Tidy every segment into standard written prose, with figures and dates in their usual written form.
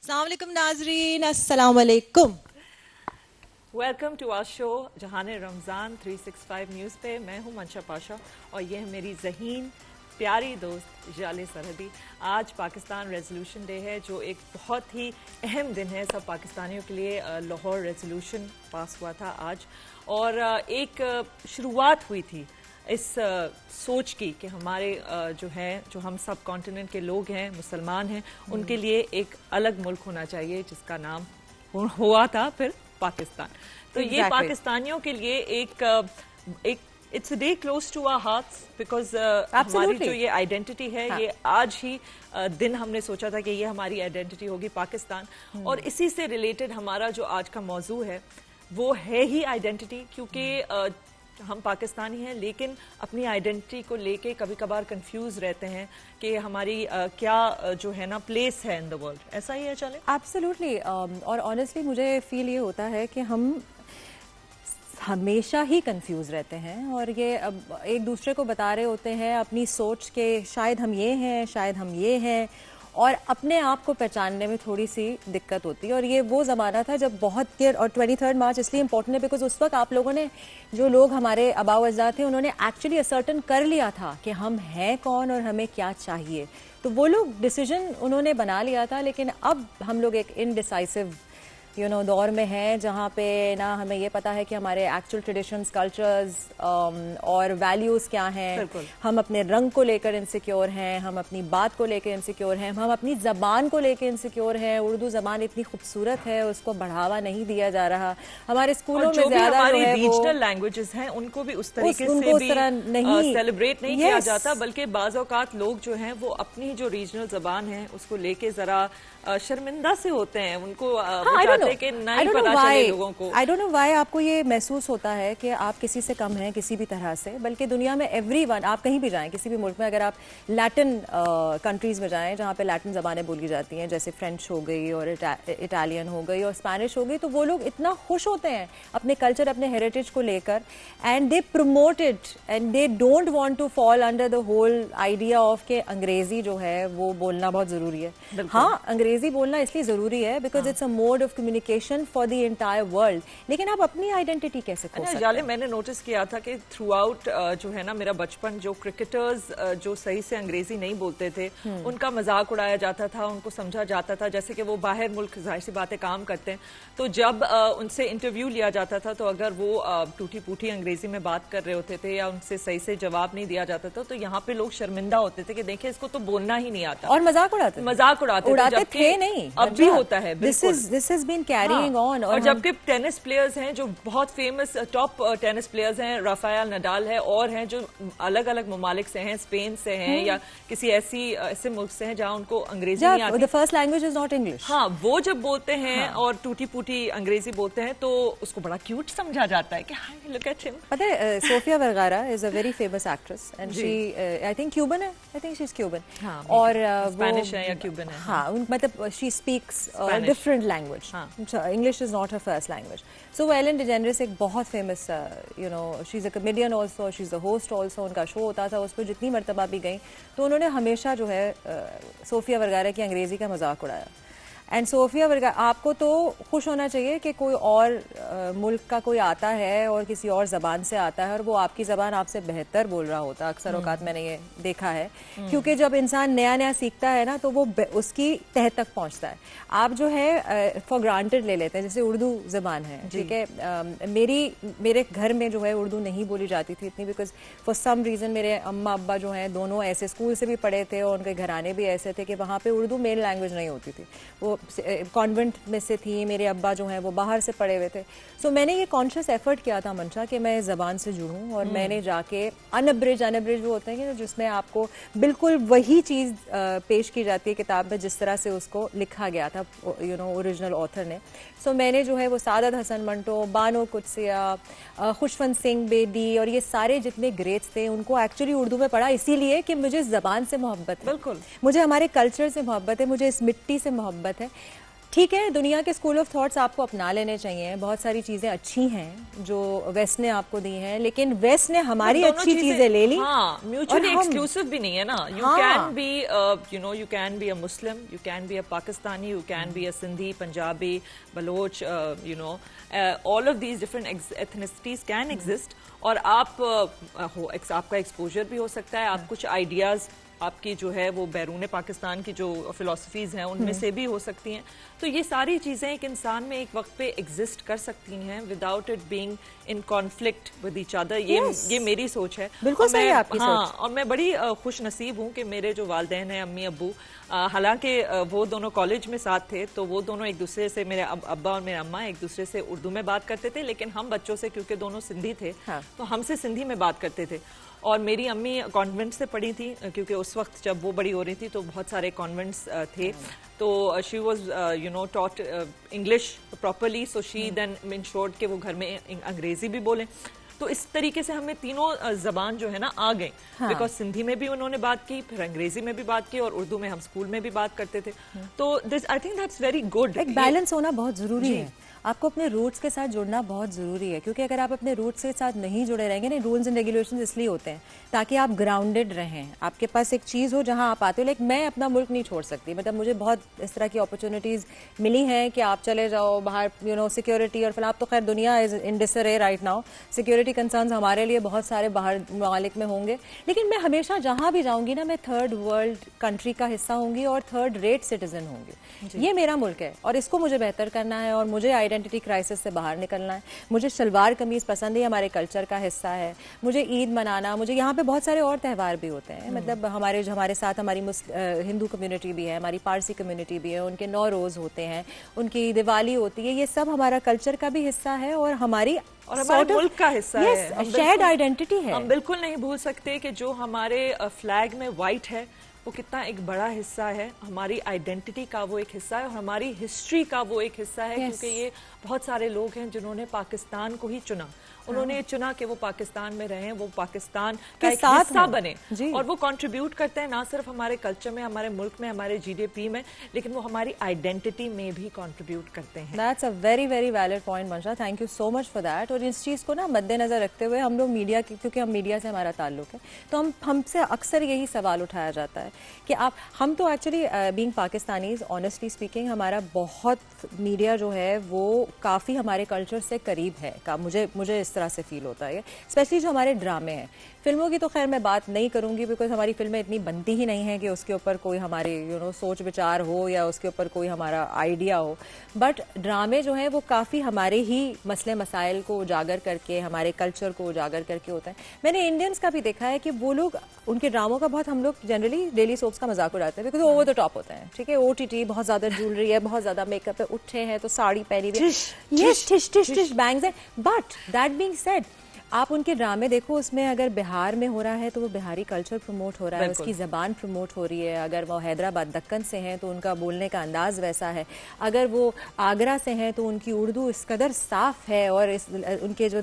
अस्सलाम वालेकुम नाजरीन, अस्सलाम वालेकुम। वेलकम टू आवर शो जहान रमज़ान 365 न्यूज़ पे। मैं हूं मंशा पाशा और ये है मेरी ज़हीन प्यारी दोस्त जाले सरहदी। आज पाकिस्तान रेजोल्यूशन डे है, जो एक बहुत ही अहम दिन है सब पाकिस्तानियों के लिए। लाहौर रेजोल्यूशन पास हुआ था आज, और एक शुरुआत हुई थी इस सोच की कि हमारे जो हम सब कॉन्टिनेंट के लोग हैं, मुसलमान हैं, उनके लिए एक अलग मुल्क होना चाहिए जिसका नाम हुआ था फिर पाकिस्तान। तो ये पाकिस्तानियों के लिए एक it's a day close to our hearts, because हमारी जो ये आइडेंटिटी है, ये आज ही दिन हमने सोचा था कि ये हमारी आइडेंटिटी होगी पाकिस्तान। और इसी से रिलेटेड हमारा जो आज का मौजू है वो है ही आइडेंटिटी, क्योंकि हम पाकिस्तानी हैं लेकिन अपनी आइडेंटिटी को लेके कभी कभार कंफ्यूज रहते हैं कि हमारी क्या जो है ना प्लेस है इन द वर्ल्ड। ऐसा ही है चले? एब्सोल्युटली। और ऑनेस्टली मुझे फील ये होता है कि हम हमेशा ही कंफ्यूज रहते हैं, और ये एक दूसरे को बता रहे होते हैं अपनी सोच के शायद हम ये हैं, शायद हम ये हैं, और अपने आप को पहचानने में थोड़ी सी दिक्कत होती है। और ये वो ज़माना था जब बहुत देर, और 23 मार्च इसलिए इंपॉर्टेंट है बिकॉज उस वक्त आप लोगों ने, जो लोग हमारे आबाओ अजदाद थे, उन्होंने एक्चुअली असर्टन कर लिया था कि हम हैं कौन और हमें क्या चाहिए। तो वो लोग डिसीजन उन्होंने बना लिया था, लेकिन अब हम लोग एक इनडिसाइसिव दौर में है जहाँ पे ना हमें ये पता है कि हमारे एक्चुअल ट्रेडिशंस, कल्चर्स और वैल्यूज़ क्या हैं। हम अपने रंग को लेकर इनसिक्योर हैं, हम अपनी बात को लेकर इनसिक्योर हैं, हम अपनी ज़बान को लेकर इनसिक्योर हैं। उर्दू ज़बान इतनी खूबसूरत है, उसको बढ़ावा नहीं दिया जा रहा हमारे स्कूलों में। ज़्यादा हमारी रीजनल लैंग्वेजेस हैं उनको भी उस तरीके से भी सेलिब्रेट नहीं किया जाता, बल्कि बाज़ औक़ात लोग जो हैं वो अपनी जो रीजनल ज़बान है उसको लेके ज़रा शर्मिंदा से होते हैं। उनको कि नहीं पता चले लोगों को। I don't know why आपको ये महसूस होता है कि आप किसी से कम हैं किसी भी तरह से, बल्कि दुनिया में एवरीवन, आप कहीं भी जाएं, किसी भी मुल्क में, अगर आप लैटिन कंट्रीज में जाएं जहाँ पे लैटिन ज़बानें बोली जाती हैं, जैसे फ्रेंच हो गई और इटालियन हो गई और स्पेनिश हो गई, तो वो लोग इतना खुश होते हैं अपने कल्चर, अपने हेरिटेज को लेकर, and they promote it and they don't want to fall under the whole idea of के अंग्रेजी जो है वो बोलना बहुत ज़रूरी है। हाँ, अंग्रेजी बोलना इसलिए ज़रूरी है because it's a mode of communication for the entire world, लेकिन आप अपनी आइडेंटिटी कैसे खो सकते हैं? मैंने नोटिस किया था कि थ्रू आउट जो है ना मेरा बचपन, जो क्रिकेटर्स जो सही से अंग्रेजी नहीं बोलते थे उनका मजाक उड़ाया जाता था, उनको समझा जाता था जैसे कि वो बाहर मुल्क जाहिर सी बातें काम करते हैं। तो जब उनसे इंटरव्यू लिया जाता था तो अगर वो टूटी फूटी अंग्रेजी में बात कर रहे होते थे या उनसे सही से जवाब नहीं दिया जाता था, तो यहाँ पे लोग शर्मिंदा होते थे कि देखिए इसको तो बोलना ही नहीं आता, और मजाक उड़ाते थे। नहीं, अब भी होता है। This has been carrying on। और जबकि टेनिस प्लेयर्स हैं जो बहुत फेमस टॉप टेनिस प्लेयर्स हैं, राफेल नडाल है और हैं जो अलग अलग ममालिक से हैं, स्पेन से हैं या किसी ऐसे मुल्क से हैं जहां उनको अंग्रेजी नहीं आती। The first language is not English। हाँ, वो जब बोलते हैं और टूटी फूटी अंग्रेजी बोलते हैं तो उसको बड़ा क्यूट समझा जाता है कि हाय लुक एट हिम। पता है, Sofia Vergara is a very famous actress and she I think Cuban है, I think she is Cuban, और स्पेनिश है या क्यूबन है। हाँ, मतलब she speaks different language, English is not her first language. So वो एलन डिजेनरेस एक बहुत फेमस she is a comedian also, she is the host also. उनका शो होता था, उस पर जितनी मरतबा भी गई तो उन्होंने हमेशा जो है सोफिया वर्गारा की अंग्रेजी का मजाक उड़ाया। एंड सोफिया वर्गारा, आपको तो खुश होना चाहिए कि कोई और मुल्क का कोई आता है और किसी और ज़बान से आता है और वो आपकी ज़बान आपसे बेहतर बोल रहा होता है। अक्सर औकात मैंने ये देखा है, क्योंकि जब इंसान नया नया सीखता है ना तो वो उसकी तह तक पहुंचता है। आप जो है फॉर ग्रांटेड ले लेते हैं, जैसे उर्दू ज़बान है, ठीक है। मेरे घर में जो है उर्दू नहीं बोली जाती थी इतनी, बिकॉज फॉर सम रीज़न मेरे अम्मा अब्बा जो हैं दोनों ऐसे स्कूल से भी पढ़े थे और उनके घराने भी ऐसे थे कि वहाँ पर उर्दू मेन लैंग्वेज नहीं होती थी। वो कॉन्वेंट में से थी, मेरे अब्बा जो हैं वो बाहर से पढ़े हुए थे। सो मैंने ये कॉन्शियस एफर्ट किया था मंशा कि मैं ज़बान से जुड़ूं, और मैंने जाके अनअब्रिज वो होते हैं कि जिसमें आपको बिल्कुल वही चीज़ पेश की जाती है किताब में जिस तरह से उसको लिखा गया था ओरिजिनल ऑथर ने। सो मैंने जो है वो सादत हसन मंटो, बानो कुदसिया, खुशवंत सिंह बेदी और ये सारे जितने ग्रेट्स थे उनको एक्चुअली उर्दू में पढ़ा, इसीलिए कि मुझे ज़बान से मोहब्बत है, बिल्कुल, मुझे हमारे कल्चर से मोहब्बत है, मुझे इस मिट्टी से मोहब्बत है। ठीक है, दुनिया के स्कूल ऑफ थॉट्स आपको अपना लेने चाहिए। बहुत सारी चीजें अच्छी हैं जो वेस्ट ने आपको दी हैं, लेकिन वेस्ट ने हमारी अच्छी चीजें ले ली। हाँ, म्यूचुअली एक्सक्लूसिव भी नहीं है ना। You can be you can be a Muslim, you can be a Pakistani, you can be a Sindhi, Punjabi, Baloch, all of these different ethnicities can exist. और आपका एक्सपोजर भी हो सकता है, आप कुछ आइडियाज आपकी जो है वो बैरून पाकिस्तान की जो फिलोसफीज हैं उनमें से भी हो सकती हैं। तो ये सारी चीजें एक इंसान में एक वक्त पे एग्जिस्ट कर सकती हैं without it being in conflict with each other. ये मेरी सोच है। बिल्कुल सही है आपकी सोच। और मैं बड़ी खुश नसीब हूँ कि मेरे जो वालिदैन हैं, अम्मी अब्बू, हालांकि वो दोनों कॉलेज में साथ थे, तो वो दोनों एक दूसरे से, मेरे अब्बा और मेरे अम्मा एक दूसरे से उर्दू में बात करते थे, लेकिन हम बच्चों से, क्योंकि दोनों सिंधी थे, तो हमसे सिंधी में बात करते थे। और मेरी अम्मी कॉन्वेंट से पढ़ी थी, क्योंकि उस वक्त जब वो बड़ी हो रही थी तो बहुत सारे कॉन्वेंट्स थे, तो she was taught English properly, so she then ensured कि वो घर में अंग्रेजी भी बोलें। तो इस तरीके से हमें तीनों जबान जो है ना आ गई, बिकॉज सिंधी में भी उन्होंने बात की, फिर अंग्रेजी में भी बात की, और उर्दू में हम स्कूल में भी बात करते थे। तो this I think that's very good. एक बैलेंस होना बहुत जरूरी है। आपको अपने रूट्स के साथ जुड़ना बहुत जरूरी है, क्योंकि अगर आप अपने रूट्स के साथ नहीं जुड़े रहेंगे ना, रूल्स एंड रेगुलेशंस इसलिए होते हैं ताकि आप ग्राउंडेड रहें, आपके पास एक चीज़ हो जहां आप आते हो। लाइक मैं अपना मुल्क नहीं छोड़ सकती, मतलब मुझे बहुत इस तरह की अपॉर्चुनिटीज़ मिली हैं कि आप चले जाओ बाहर, सिक्योरिटी और फिलहाल तो खैर दुनिया is in disarray right now, security concerns हमारे लिए बहुत सारे बाहर ममालिक में होंगे, लेकिन मैं हमेशा जहाँ भी जाऊँगी ना, मैं थर्ड वर्ल्ड कंट्री का हिस्सा होंगी और थर्ड रेट सिटीजन होंगी। ये मेरा मुल्क है और इसको मुझे बेहतर करना है, और मुझे आइडेंटिटी क्राइसिस से बाहर निकलना है। मुझे शलवार कमीज पसंद है, हमारे कल्चर का हिस्सा है। मुझे ईद मनाना, मुझे यहाँ पे बहुत सारे और त्यौहार भी होते हैं, मतलब हमारे साथ हमारी हिंदू कम्युनिटी भी है, हमारी पारसी कम्युनिटी भी है, उनके 9 रोज होते हैं, उनकी दिवाली होती है, ये सब हमारा कल्चर का भी हिस्सा है और हमारे मुल्क का हिस्सा है, शेयर्ड आइडेंटिटी है। हम बिल्कुल नहीं भूल सकते कि जो हमारे फ्लैग में व्हाइट है वो कितना एक बड़ा हिस्सा है, हमारी आइडेंटिटी का वो एक हिस्सा है, और हमारी हिस्ट्री का वो एक हिस्सा है। क्योंकि ये बहुत सारे लोग हैं जिन्होंने पाकिस्तान को ही चुना, उन्होंने चुना कि वो पाकिस्तान में रहें, वो पाकिस्तान का एक हिस्सा बने, और वो कंट्रीब्यूट करते हैं ना सिर्फ हमारे कल्चर में, हमारे मुल्क में, हमारे जीडीपी में, लेकिन वो हमारी आइडेंटिटी में भी कंट्रीब्यूट करते हैं। That's a very very valid point Mansha, thank you so much for that. और इस चीज़ को ना मद्देनजर रखते हुए हम लोग मीडिया की, क्योंकि हम मीडिया से हमारा ताल्लुक है, तो हमसे अक्सर यही सवाल उठाया जाता है कि हम तो actually being Pakistanis, honestly speaking, हमारा बहुत मीडिया जो है वो काफ़ी हमारे कल्चर से करीब है का मुझे इस तरह से फील होता है। स्पेशली जो हमारे ड्रामे हैं, फिल्मों की तो खैर मैं बात नहीं करूंगी, बिकॉज हमारी फिल्में इतनी बनती ही नहीं है कि उसके ऊपर कोई हमारे सोच विचार हो या उसके ऊपर कोई हमारा आइडिया हो। बट ड्रामे जो हैं वो काफ़ी हमारे ही मसले मसाइल को उजागर करके, हमारे कल्चर को उजागर करके होता है। मैंने इंडियंस का भी देखा है कि वो लोग, उनके ड्रामों का बहुत, हम लोग जनरली डेली सोप्स का मजाक उड़ाते हैं, बिकॉज ओवर द टॉप होता है, ठीक है, OTT, बहुत ज़्यादा ज्वेलरी है, बहुत ज़्यादा मेकअप है, उठे हैं तो साड़ी पहनी हुई, यस, टिश टिश टिश बैंग्स है। बट दैट बीइंग सेड, आप उनके ड्रामे देखो, उसमें अगर बिहार में हो रहा है तो वो बिहारी कल्चर प्रमोट हो रहा है, उसकी ज़बान प्रमोट हो रही है। अगर वो हैदराबाद दक्कन से हैं तो उनका बोलने का अंदाज़ वैसा है, अगर वो आगरा से हैं तो उनकी उर्दू इस कदर साफ़ है और उनके जो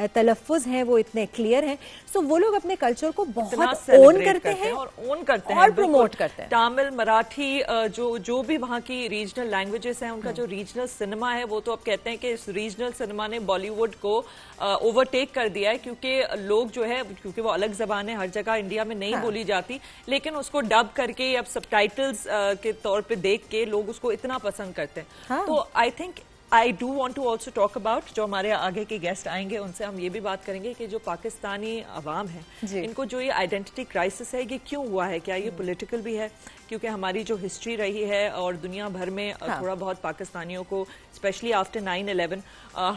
तलफ़्फ़ुज़ हैं वो इतने क्लियर हैं। सो वो लोग अपने कल्चर को बहुत ओन करते हैं और प्रमोट करते हैं। तमिल, मराठी, जो भी वहाँ की रीजनल लैंग्वेजेस हैं, उनका जो रीजनल सिनेमा है, वो तो अब कहते हैं कि इस रीजनल सिनेमा ने बॉलीवुड को ओवरटेक कर दिया है, क्योंकि लोग जो है, क्योंकि वो अलग जबान है, हर जगह इंडिया में नहीं बोली जाती, लेकिन उसको डब करके अब सबटाइटल्स के तौर पे देख के लोग उसको इतना पसंद करते हैं। तो I think I do want to also talk about, जो हमारे आगे के गेस्ट आएंगे उनसे हम ये भी बात करेंगे कि जो पाकिस्तानी अवाम है, इनको जो ये आइडेंटिटी क्राइसिस है, ये क्यों हुआ है, क्या ये पॉलिटिकल भी है, क्योंकि हमारी जो हिस्ट्री रही है और दुनिया भर में थोड़ा बहुत पाकिस्तानियों को स्पेशली आफ्टर 9/11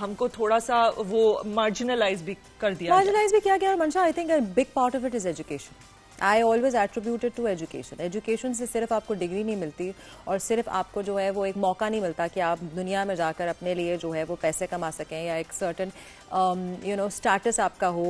हमको थोड़ा सा वो मार्जिनलाइज भी कर दिया, मार्जिनलाइज भी किया गया। मंशा, I think a big part of it is education. I always attributed to education. Education से सिर्फ आपको डिग्री नहीं मिलती और सिर्फ आपको जो है वो एक मौका नहीं मिलता कि आप दुनिया में जाकर अपने लिए जो है वो पैसे कमा सकें या एक सर्टन स्टेटस आपका हो,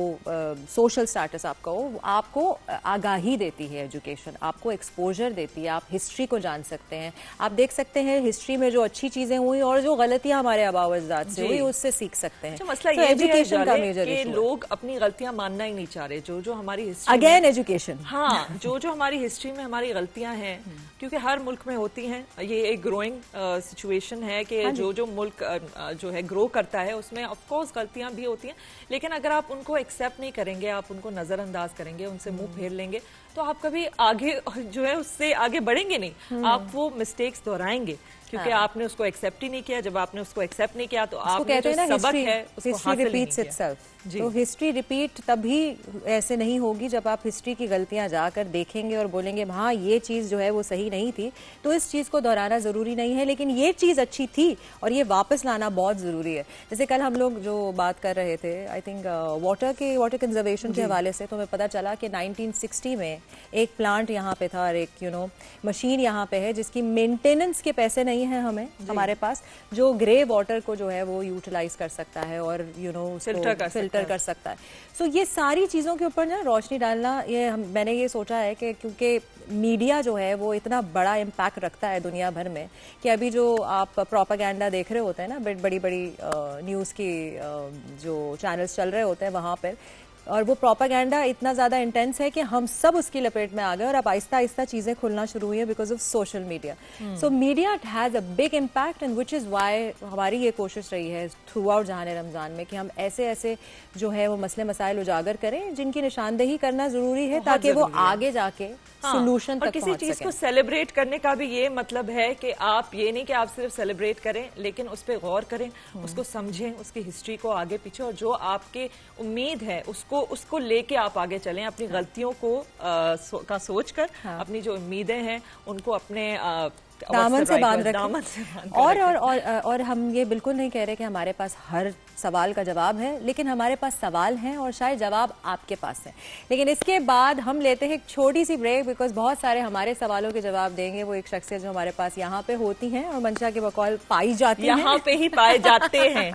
सोशल स्टेटस आपका हो। आपको आगाही देती है एजुकेशन, आपको एक्सपोजर देती है, आप हिस्ट्री को जान सकते हैं, आप देख सकते हैं हिस्ट्री में जो अच्छी चीज़ें हुई और जो गलतियां हमारे आबा व अजदाद से हुई उससे सीख सकते हैं। मसला ये एजुकेशन का मेजर इशू है, लोग अपनी गलतियां मानना ही नहीं चाह रहे। जो हमारी हिस्ट्री, अगेन एजुकेशन, लेसन। हाँ, जो जो हमारी हिस्ट्री में हमारी गलतियां हैं, क्योंकि हर मुल्क में होती हैं, ये एक ग्रोइंग सिचुएशन है कि जो जो मुल्क जो है ग्रो करता है उसमें ऑफ कोर्स गलतियां भी होती हैं, लेकिन अगर आप उनको एक्सेप्ट नहीं करेंगे, आप उनको नजरअंदाज करेंगे, उनसे मुंह फेर लेंगे, तो आप कभी आगे जो है उससे आगे बढ़ेंगे नहीं, आप वो मिस्टेक्स दोहराएंगे, क्योंकि आपने उसको एक्सेप्ट ही नहीं किया। जब आपने उसको एक्सेप्ट नहीं किया तो आपने जो सबक है उसको हासिल नहीं किया। तो हिस्ट्री रिपीट तभी ऐसे नहीं होगी जब आप हिस्ट्री की गलतियां जाकर देखेंगे और बोलेंगे हाँ ये चीज जो है वो सही नहीं थी, तो इस चीज को दोहराना जरूरी नहीं है, लेकिन ये चीज अच्छी थी और ये वापस लाना बहुत जरूरी है। जैसे कल हम लोग जो बात कर रहे थे, आई थिंक वाटर कंजर्वेशन के हवाले से, तो हमें पता चला कि 1960 में एक प्लांट यहाँ पे था और एक मशीन यहाँ पे है जिसकी मेंटेनेंस के पैसे नहीं है हमारे पास, जो ग्रे वाटर को जो है वो यूटिलाइज कर सकता है और फिल्टर कर सकता है। सो ये सारी चीजों के ऊपर ना रोशनी डालना, ये मैंने ये सोचा है कि क्योंकि मीडिया जो है वो इतना बड़ा इम्पैक्ट रखता है दुनिया भर में कि अभी जो आप प्रोपागेंडा देख रहे होते हैं ना, बड़ी बड़ी न्यूज़ की जो चैनल्स चल रहे होते हैं वहाँ पर, और वो प्रोपागेंडा इतना ज़्यादा इंटेंस है कि हम सब उसकी लपेट में आ गए और अब आहिस्ता आहिस्ता चीज़ें खुलना शुरू हुई है because of social media. So media has a big impact and which is why हमारी ये कोशिश रही है थ्रू आउट जहाने रमज़ान में कि हम ऐसे ऐसे जो है वो मसले मसाइल उजागर करें जिनकी निशानदेही करना ज़रूरी है ताकि वो आगे जाके सोल्यूशन तक किसी चीज को सेलिब्रेट करने का भी ये मतलब है कि आप ये नहीं कि आप सिर्फ सेलिब्रेट करें, लेकिन उस पर गौर करें, उसको समझें, उसकी हिस्ट्री को आगे पीछे, और जो आपके उम्मीद है उसको लेके आप आगे चलें, अपनी गलतियों को का सोचकर अपनी जो उम्मीदें हैं उनको अपने दामन से बांध रखें। और हम ये बिल्कुल नहीं कह रहे कि हमारे पास हर सवाल का जवाब है, लेकिन हमारे पास सवाल हैं और शायद जवाब आपके पास है। लेकिन इसके बाद हम लेते हैं एक छोटी सी ब्रेक, बिकॉज बहुत सारे हमारे सवालों के जवाब देंगे वो एक शख्सियत जो हमारे पास यहाँ पे होती हैं और मंशा के बकौल पाई जाती है, यहाँ पे ही पाए जाते हैं।